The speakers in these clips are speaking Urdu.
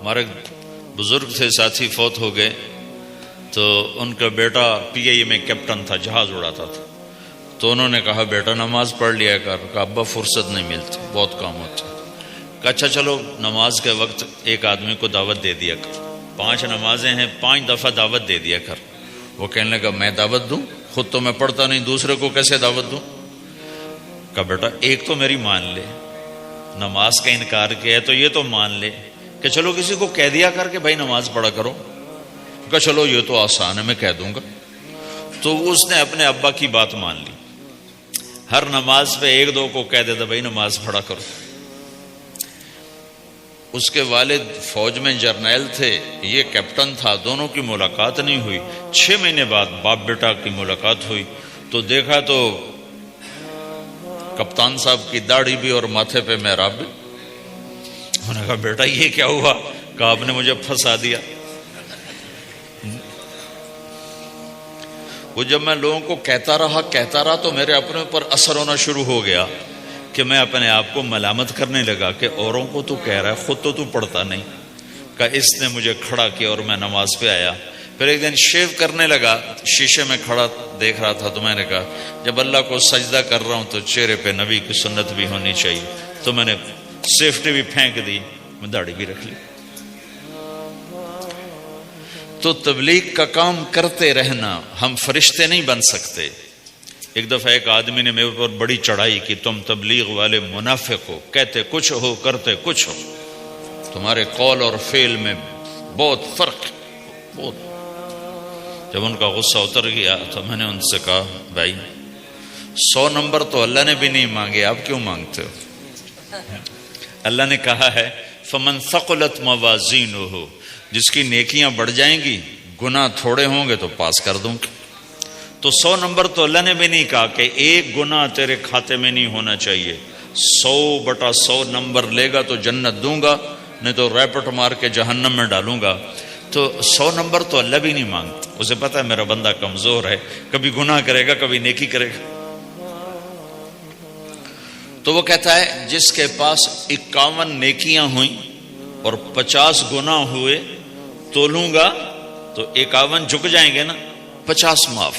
ہمارے بزرگ تھے ساتھی فوت ہو گئے، تو ان کا بیٹا PIA میں کیپٹن تھا، جہاز اڑاتا تھا. تو انہوں نے کہا بیٹا نماز پڑھ لیا کر. کہا ابا فرصت نہیں ملتی، بہت کام ہوتا ہے. کہا اچھا چلو نماز کے وقت ایک آدمی کو دعوت دے دیا کر، 5 نمازیں ہیں، 5 دفعہ دعوت دے دیا کر. وہ کہنے لگا میں دعوت دوں؟ خود تو میں پڑھتا نہیں، دوسرے کو کیسے دعوت دوں؟ کہا بیٹا ایک تو میری مان لے، نماز کا انکار کیا ہے تو یہ تو مان لے کہ چلو کسی کو کہہ دیا کر کہ بھائی نماز پڑھا کرو. کہا چلو یہ تو آسان ہے، میں کہہ دوں گا. تو اس نے اپنے ابا کی بات مان لی، ہر نماز پہ 1-2 کو کہہ دیتا بھائی نماز پڑھا کرو. اس کے والد فوج میں جرنیل تھے، یہ کیپٹن تھا، دونوں کی ملاقات نہیں ہوئی. 6 مہینے بعد باپ بیٹا کی ملاقات ہوئی تو دیکھا تو کپتان صاحب کی داڑھی بھی اور ماتھے پہ محراب بھی. انہوں نے کہا بیٹا یہ کیا ہوا؟ کہا آپ نے مجھے پھنسا دیا. وہ جب میں لوگوں کو کہتا رہا تو میرے اپنے اوپر اثر ہونا شروع ہو گیا کہ میں اپنے آپ کو ملامت کرنے لگا کہ اوروں کو تو کہہ رہا ہے، خود تو پڑھتا نہیں. کہا اس نے مجھے کھڑا کیا اور میں نماز پہ آیا. پھر ایک دن شیو کرنے لگا، شیشے میں کھڑا دیکھ رہا تھا تو میں نے کہا جب اللہ کو سجدہ کر رہا ہوں تو چہرے پہ نبی کی سنت بھی ہونی چاہیے. تو میں نے سیفٹی بھی پھینک دی، میں داڑھی بھی رکھ لی. تو تبلیغ کا کام کرتے رہنا، ہم فرشتے نہیں بن سکتے. ایک دفعہ ایک آدمی نے میرے پر بڑی چڑھائی کی، تم تبلیغ والے منافق ہو، کہتے کچھ ہو کرتے کچھ ہو، تمہارے قول اور فعل میں بہت فرق بہت. جب ان کا غصہ اتر گیا تو میں نے ان سے کہا بھائی 100 نمبر تو اللہ نے بھی نہیں مانگے، آپ کیوں مانگتے ہو؟ اللہ نے کہا ہے فمن ثقلت موازینہ، جس کی نیکیاں بڑھ جائیں گی گناہ تھوڑے ہوں گے تو پاس کر دوں گا. تو 100 نمبر تو اللہ نے بھی نہیں کہا کہ ایک گناہ تیرے کھاتے میں نہیں ہونا چاہیے. 100/100 نمبر لے گا تو جنت دوں گا، نہیں تو ریپٹ مار کے جہنم میں ڈالوں گا. تو 100 نمبر تو اللہ بھی نہیں مانگتا، اسے پتا ہے میرا بندہ کمزور ہے، کبھی گناہ کرے گا کبھی نیکی کرے گا. تو وہ کہتا ہے جس کے پاس 51 نیکیاں ہوئیں اور 50 گناہ ہوئے تولوں گا تو 51 جھک جائیں گے نا، 50 معاف.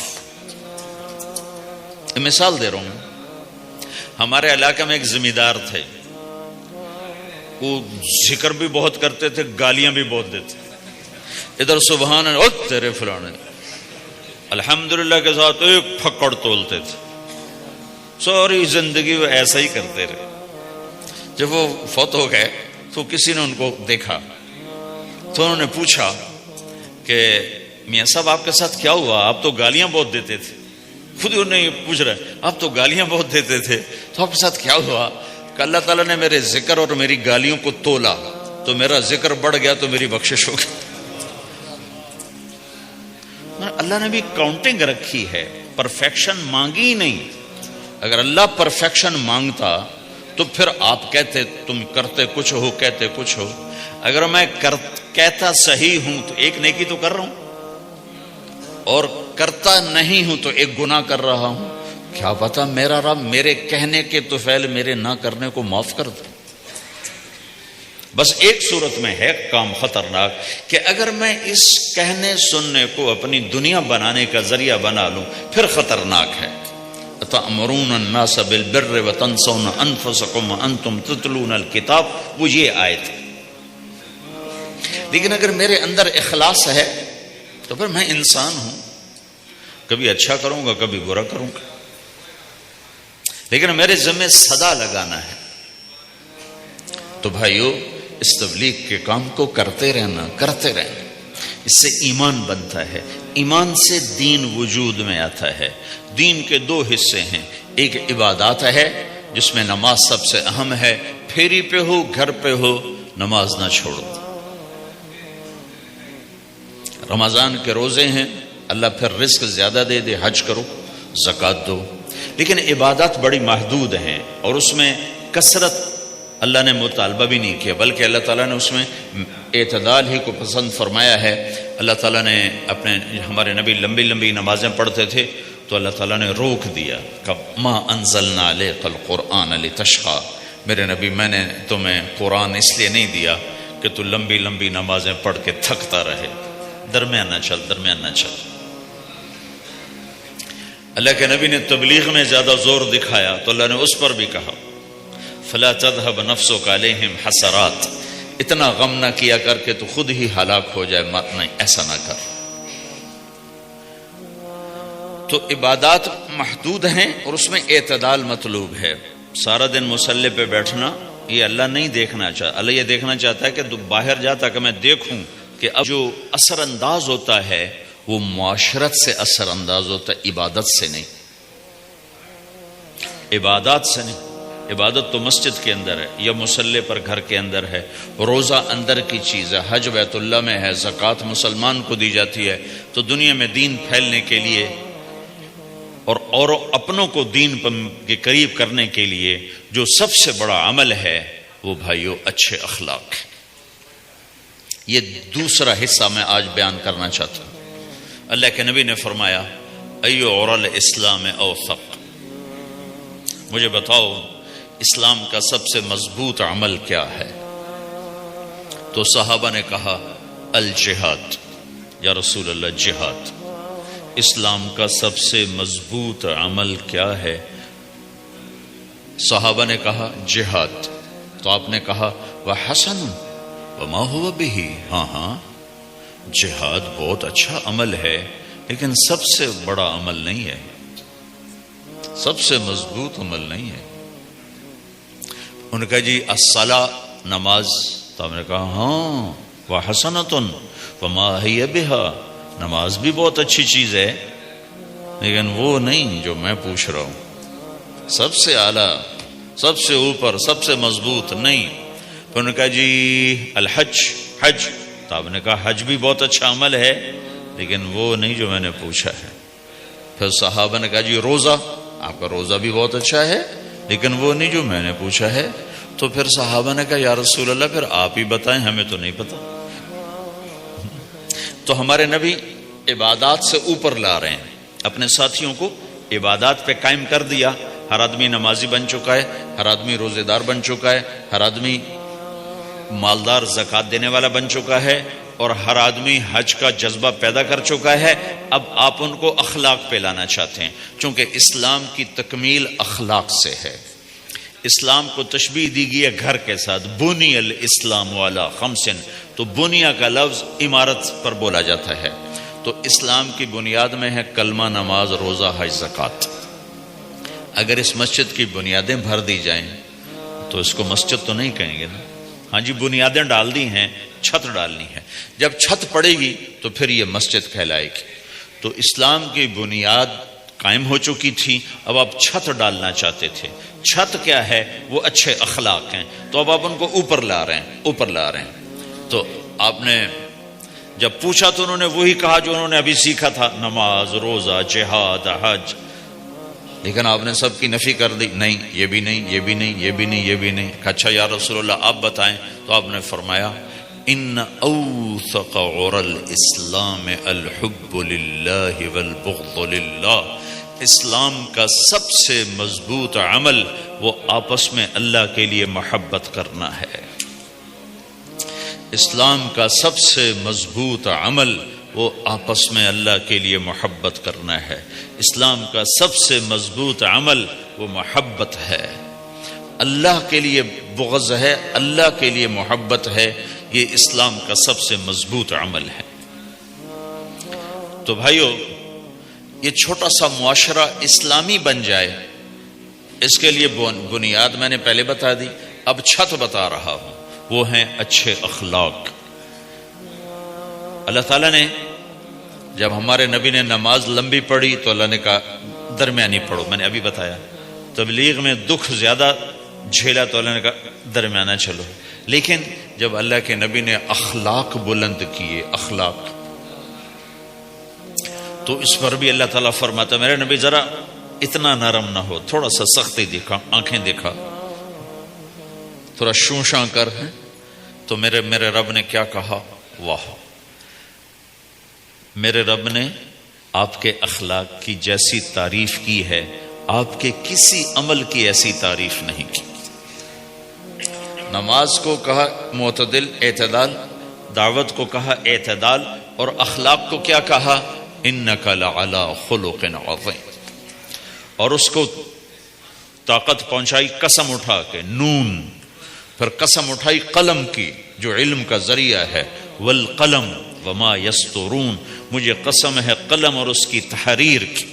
مثال دے رہا ہوں، ہمارے علاقے میں ایک زمیندار تھے، وہ ذکر بھی بہت کرتے تھے، گالیاں بھی بہت دیتے. ادھر سبحان اللہ تیرے فلانے، الحمدللہ کے ساتھ ایک پھکڑ تولتے تھے. ساری زندگی وہ ایسا ہی کرتے رہے. جب وہ فوت ہو گئے تو کسی نے ان کو دیکھا تو انہوں نے پوچھا کہ میاں صاحب آپ کے ساتھ کیا ہوا؟ آپ تو گالیاں بہت دیتے تھے. خود ہی انہیں پوچھ رہے آپ تو گالیاں بہت دیتے تھے، تو آپ کے ساتھ کیا ہوا؟ کہ اللہ تعالیٰ نے میرے ذکر اور میری گالیوں کو تولا تو میرا ذکر بڑھ گیا تو میری بخشش ہو گئی. اللہ نے بھی کاؤنٹنگ رکھی ہے، پرفیکشن مانگی ہی نہیں. اگر اللہ پرفیکشن مانگتا تو پھر آپ کہتے تم کرتے کچھ ہو کہتے کچھ ہو. اگر میں کہتا صحیح ہوں تو ایک نیکی تو کر رہا ہوں، اور کرتا نہیں ہوں تو ایک گناہ کر رہا ہوں. کیا پتا میرا رب میرے کہنے کے طفیل میرے نہ کرنے کو معاف کر دے. بس ایک صورت میں ہے کام خطرناک کہ اگر میں اس کہنے سننے کو اپنی دنیا بنانے کا ذریعہ بنا لوں پھر خطرناک ہے. تأمرون الناس بالبر وتنسون انفسکم وانتم تتلون الکتاب، وہ یہ آیت. لیکن اگر میرے اندر اخلاص ہے تو پھر میں انسان ہوں، کبھی اچھا کروں گا کبھی برا کروں گا، لیکن میرے ذمہ صدا لگانا ہے. تو بھائیو اس تبلیغ کے کام کو کرتے رہنا، اس سے ایمان بنتا ہے. ایمان سے دین وجود میں آتا ہے. دین کے 2 حصے ہیں، ایک عبادات ہے جس میں نماز سب سے اہم ہے. پھیری پہ ہو گھر پہ ہو نماز نہ چھوڑو. رمضان کے روزے ہیں، اللہ پھر رزق زیادہ دے دے، حج کرو، زکوٰۃ دو. لیکن عبادات بڑی محدود ہیں اور اس میں کثرت اللہ نے مطالبہ بھی نہیں کیا، بلکہ اللہ تعالیٰ نے اس میں اعتدال ہی کو پسند فرمایا ہے. اللہ تعالیٰ نے ہمارے نبی لمبی نمازیں پڑھتے تھے تو اللہ تعالیٰ نے روک دیا کہ ما انزلنا علیک القرآن لتشقی، میرے نبی میں نے تمہیں قرآن اس لیے نہیں دیا کہ تو لمبی لمبی نمازیں پڑھ کے تھکتا رہے، درمیان نہ چل، درمیان نہ چل۔ اللہ کے نبی نے تبلیغ میں زیادہ زور دکھایا تو اللہ نے اس پر بھی کہا فلا تذهب نفسك عليهم حسرات، اتنا غم نہ کیا کر کے تو خود ہی ہلاک ہو جائے، مت نہیں، ایسا نہ کر۔ تو عبادات محدود ہیں اور اس میں اعتدال مطلوب ہے۔ سارا دن مصلی پہ بیٹھنا یہ اللہ نہیں دیکھنا چاہتا، اللہ یہ دیکھنا چاہتا ہے کہ تو باہر جاتا کہ میں دیکھوں کہ اب جو اثر انداز ہوتا ہے وہ معاشرت سے اثر انداز ہوتا ہے، عبادت سے نہیں، عبادات سے نہیں۔ عبادت تو مسجد کے اندر ہے یا مصلی پر گھر کے اندر ہے، روزہ اندر کی چیز ہے، حج بیت اللہ میں ہے، زکوٰۃ مسلمان کو دی جاتی ہے۔ تو دنیا میں دین پھیلنے کے لیے اور اپنوں کو دین کے قریب کرنے کے لیے جو سب سے بڑا عمل ہے وہ بھائیو اچھے اخلاق ہے۔ یہ دوسرا حصہ میں آج بیان کرنا چاہتا ہوں۔ اللہ کے نبی نے فرمایا ایو عرل اسلام اوثق، مجھے بتاؤ اسلام کا سب سے مضبوط عمل کیا ہے؟ تو صحابہ نے کہا الجہاد، یا رسول اللہ جہاد۔ اسلام کا سب سے مضبوط عمل کیا ہے؟ صحابہ نے کہا جہاد۔ تو آپ نے کہا وحسن وما هو به، ہاں جہاد بہت اچھا عمل ہے لیکن سب سے بڑا عمل نہیں ہے، سب سے مضبوط عمل نہیں ہے۔ ان کا جی الصلاۃ، نماز۔ تو ہم نے کہا ہاں وحسنۃ وما هي بها، نماز بھی بہت اچھی چیز ہے لیکن وہ نہیں جو میں پوچھ رہا ہوں، سب سے اعلیٰ، سب سے اوپر، سب سے مضبوط نہیں۔ پھر انہوں نے کہا جی الحج، حج۔ تو آپ نے کہا حج بھی بہت اچھا عمل ہے لیکن وہ نہیں جو میں نے پوچھا ہے۔ پھر صحابہ نے کہا جی روزہ، آپ کا روزہ بھی بہت اچھا ہے لیکن وہ نہیں جو میں نے پوچھا ہے۔ تو پھر صحابہ نے کہا یا رسول اللہ پھر آپ ہی بتائیں، ہمیں تو نہیں پتا۔ تو ہمارے نبی عبادات سے اوپر لا رہے ہیں، اپنے ساتھیوں کو عبادات پہ قائم کر دیا۔ ہر آدمی نمازی بن چکا ہے، ہر آدمی روزے دار بن چکا ہے، ہر آدمی مالدار زکوٰۃ دینے والا بن چکا ہے، اور ہر آدمی حج کا جذبہ پیدا کر چکا ہے۔ اب آپ ان کو اخلاق پہ لانا چاہتے ہیں، چونکہ اسلام کی تکمیل اخلاق سے ہے۔ اسلام کو تشبیہ دی گئی ہے گھر کے ساتھ، بنی الاسلام علی خمس، تو بنیا کا لفظ عمارت پر بولا جاتا ہے۔ تو اسلام کی بنیاد میں ہے کلمہ، نماز، روزہ، حج، زکوٰۃ۔ اگر اس مسجد کی بنیادیں بھر دی جائیں تو اس کو مسجد تو نہیں کہیں گے نا، ہاں جی بنیادیں ڈال دی ہیں، چھت ڈالنی ہے، جب چھت پڑے گی تو پھر یہ مسجد کہلائے گی۔ تو اسلام کی بنیاد قائم ہو چکی تھی، اب آپ چھت ڈالنا چاہتے تھے۔ چھت کیا ہے؟ وہ اچھے اخلاق ہیں، تو اب آپ ان کو اوپر لا رہے ہیں، اوپر لا رہے ہیں۔ تو آپ نے جب پوچھا تو انہوں نے وہی کہا جو انہوں نے ابھی سیکھا تھا، نماز، روزہ، جہاد، حج، لیکن آپ نے سب کی نفی کر دی، نہیں یہ بھی نہیں، یہ بھی نہیں، یہ بھی نہیں، یہ بھی نہیں۔ اچھا یا رسول اللہ آپ بتائیں۔ تو آپ نے فرمایا ان اوثق عرى الاسلام الحب للہ والبغض للہ، اسلام کا سب سے مضبوط عمل وہ آپس میں اللہ کے لیے محبت کرنا ہے۔ اسلام کا سب سے مضبوط عمل وہ آپس میں اللہ کے لیے محبت کرنا ہے۔ اسلام کا سب سے مضبوط عمل وہ محبت ہے، اللہ کے لیے بغض ہے، اللہ کے لیے محبت ہے، یہ اسلام کا سب سے مضبوط عمل ہے۔ تو بھائیو یہ چھوٹا سا معاشرہ اسلامی بن جائے، اس کے لیے بنیاد میں نے پہلے بتا دی، اب چھت بتا رہا ہوں، وہ ہیں اچھے اخلاق۔ اللہ تعالیٰ نے جب ہمارے نبی نے نماز لمبی پڑھی تو اللہ نے کہا درمیانی پڑھو، میں نے ابھی بتایا۔ تبلیغ میں دکھ زیادہ جھیلا تو اللہ نے کہا درمیانہ چلو۔ لیکن جب اللہ کے نبی نے اخلاق بلند کیے، اخلاق، تو اس پر بھی اللہ تعالیٰ فرماتا میرے نبی ذرا اتنا نرم نہ ہو، تھوڑا سا سختی دکھا، آنکھیں دکھا، تھوڑا شوشاں کر۔ ہے تو میرے رب نے کیا کہا؟ واہ، میرے رب نے آپ کے اخلاق کی جیسی تعریف کی ہے، آپ کے کسی عمل کی ایسی تعریف نہیں کی۔ نماز کو کہا معتدل اعتدال، دعوت کو کہا اعتدال، اور اخلاق کو کیا کہا؟ انک لعلی خلق عظیم. اور اس کو طاقت پہنچائی قسم اٹھا کے نون، پھر قسم اٹھائی قلم کی جو علم کا ذریعہ ہے، والقلم وما یسطرون، مجھے قسم ہے قلم اور اس کی تحریر کی،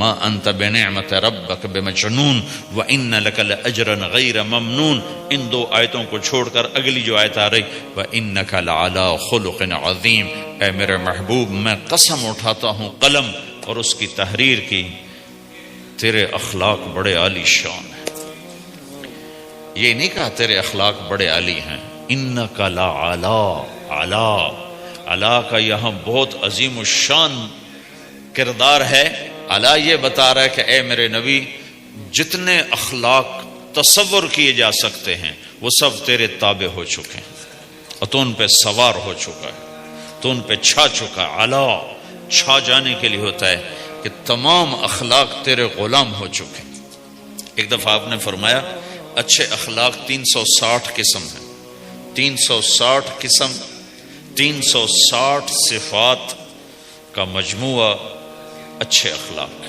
ما انت بنعمت ربک بمجنون وان لک لاجرا غیر ممنون. ان دو آیتوں کو چھوڑ کر اگلی جو آیت آ رہی وانک لعلی خلق عظیم، اے میرے محبوب میں قسم اٹھاتا ہوں قلم اور اس کی تحریر کی، تیرے اخلاق بڑے عالی شان ہیں. یہ نہیں کہا تیرے اخلاق بڑے عالی ہیں، انک لعلی، علا کا یہاں بہت عظیم الشان کردار ہے. علا یہ بتا رہا ہے کہ اے میرے نبی جتنے اخلاق تصور کیے جا سکتے ہیں وہ سب تیرے تابع ہو چکے ہیں، اور تو ان پہ سوار ہو چکا ہے، تو ان پہ چھا چکا ہے. علا چھا جانے کے لیے ہوتا ہے کہ تمام اخلاق تیرے غلام ہو چکے. ایک دفعہ آپ نے فرمایا اچھے اخلاق 360 قسم ہیں، 360 قسم، 360 صفات کا مجموعہ اچھے اخلاق.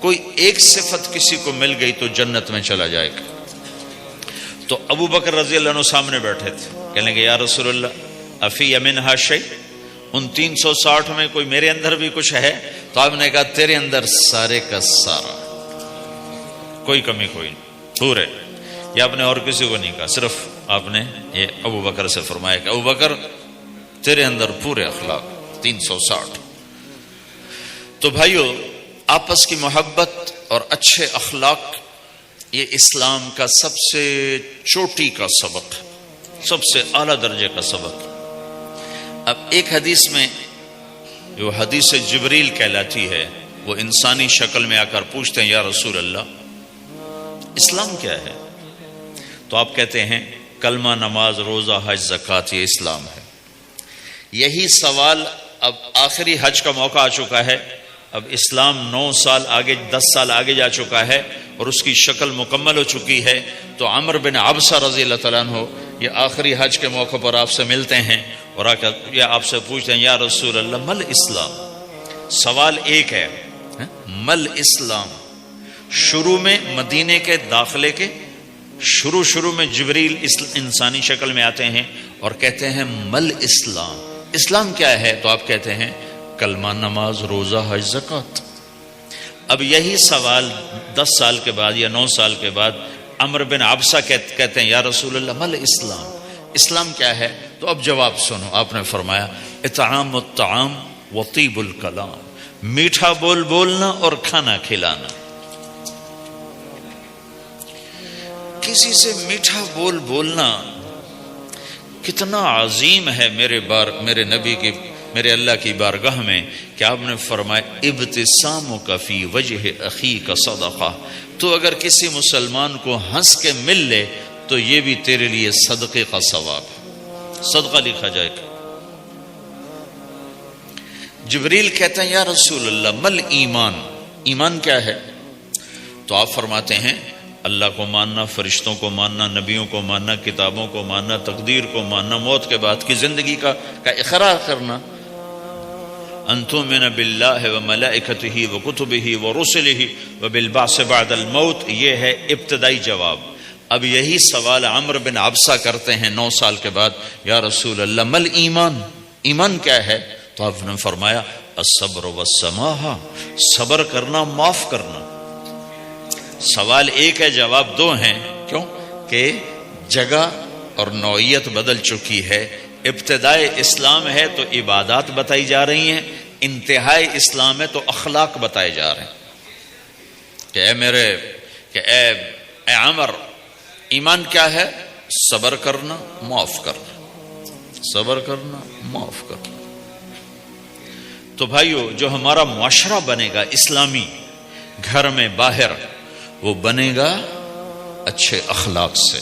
کوئی ایک صفت کسی کو مل گئی تو جنت میں چلا جائے گا. تو ابو بکر رضی اللہ عنہ سامنے بیٹھے تھے، کہنے لگے یا رسول اللہ افی منہا شیء، ان 360 میں کوئی میرے اندر بھی کچھ ہے؟ تو آپ نے کہا تیرے اندر سارے کا سارا، کوئی کمی کوئی نہیں، پورے. یا آپ نے اور کسی کو نہیں کہا، صرف آپ نے یہ ابو بکر سے فرمایا کہ ابو بکر تیرے اندر پورے اخلاق 360. تو بھائیو، آپس کی محبت اور اچھے اخلاق یہ اسلام کا سب سے چوٹی کا سبق، سب سے اعلیٰ درجے کا سبق. اب ایک حدیث میں جو حدیث جبریل کہلاتی ہے، وہ انسانی شکل میں آ کر پوچھتے ہیں یا رسول اللہ اسلام کیا ہے؟ تو آپ کہتے ہیں کلمہ، نماز، روزہ، حج، زکوٰۃ، یہ اسلام ہے. یہی سوال اب آخری حج کا موقع آ چکا ہے، اب اسلام 9 سال آگے، 10 سال آگے جا چکا ہے اور اس کی شکل مکمل ہو چکی ہے. تو عمر بن عبسہ رضی اللہ تعالیٰ عنہ یہ آخری حج کے موقع پر آپ سے ملتے ہیں اور آ کر یہ آپ سے پوچھتے ہیں یا رسول اللہ مل اسلام. سوال ایک ہے، مل اسلام. شروع میں مدینے کے داخلے کے شروع میں جبریل انسانی شکل میں آتے ہیں اور کہتے ہیں مل اسلام، اسلام کیا ہے؟ تو آپ کہتے ہیں کلمہ، نماز، روزہ، حج، زکوٰۃ. اب یہی سوال 10 سال کے بعد یا 9 سال کے بعد عمر بن عبسہ کہتے ہیں یا رسول اللہ مل اسلام، اسلام کیا ہے؟ تو اب جواب سنو. آپ نے فرمایا اطعام الطعام وطیب الکلام، میٹھا بول بولنا اور کھانا کھلانا. کسی سے میٹھا بول بولنا کتنا عظیم ہے میرے نبی کی، میرے اللہ کی بارگاہ میں، کہ آپ نے فرمایا ابتسامک فی وجہ اخیک صدقہ. تو اگر کسی مسلمان کو ہنس کے مل لے تو یہ بھی تیرے لیے صدقے کا ثواب ہے، صدقہ لکھا جائے گا. جبریل کہتے ہیں یا رسول اللہ مل ایمان، ایمان کیا ہے؟ تو آپ فرماتے ہیں اللہ کو ماننا، فرشتوں کو ماننا، نبیوں کو ماننا، کتابوں کو ماننا، تقدیر کو ماننا، موت کے بعد کی زندگی کا اقرار کرنا. ان تؤمن باللہ وملائکتہ وکتبہ ورسلہ وبالبعث بعد الموت، یہ ہے ابتدائی جواب. اب یہی سوال عمر بن عبسہ کرتے ہیں 9 سال کے بعد یا رسول اللہ مل ایمان، ایمان کیا ہے؟ تو آپ نے فرمایا الصبر والسماحہ، صبر کرنا، معاف کرنا. سوال ایک ہے، جواب 2 ہیں. کیوں؟ کہ جگہ اور نوعیت بدل چکی ہے. ابتدائے اسلام ہے تو عبادات بتائی جا رہی ہیں، انتہائی اسلام ہے تو اخلاق بتائے جا رہے ہیں کہ اے عمر، ایمان کیا ہے؟ صبر کرنا، معاف کرنا، صبر کرنا، معاف کرنا. تو بھائیو، جو ہمارا معاشرہ بنے گا اسلامی، گھر میں باہر، وہ بنے گا اچھے اخلاق سے.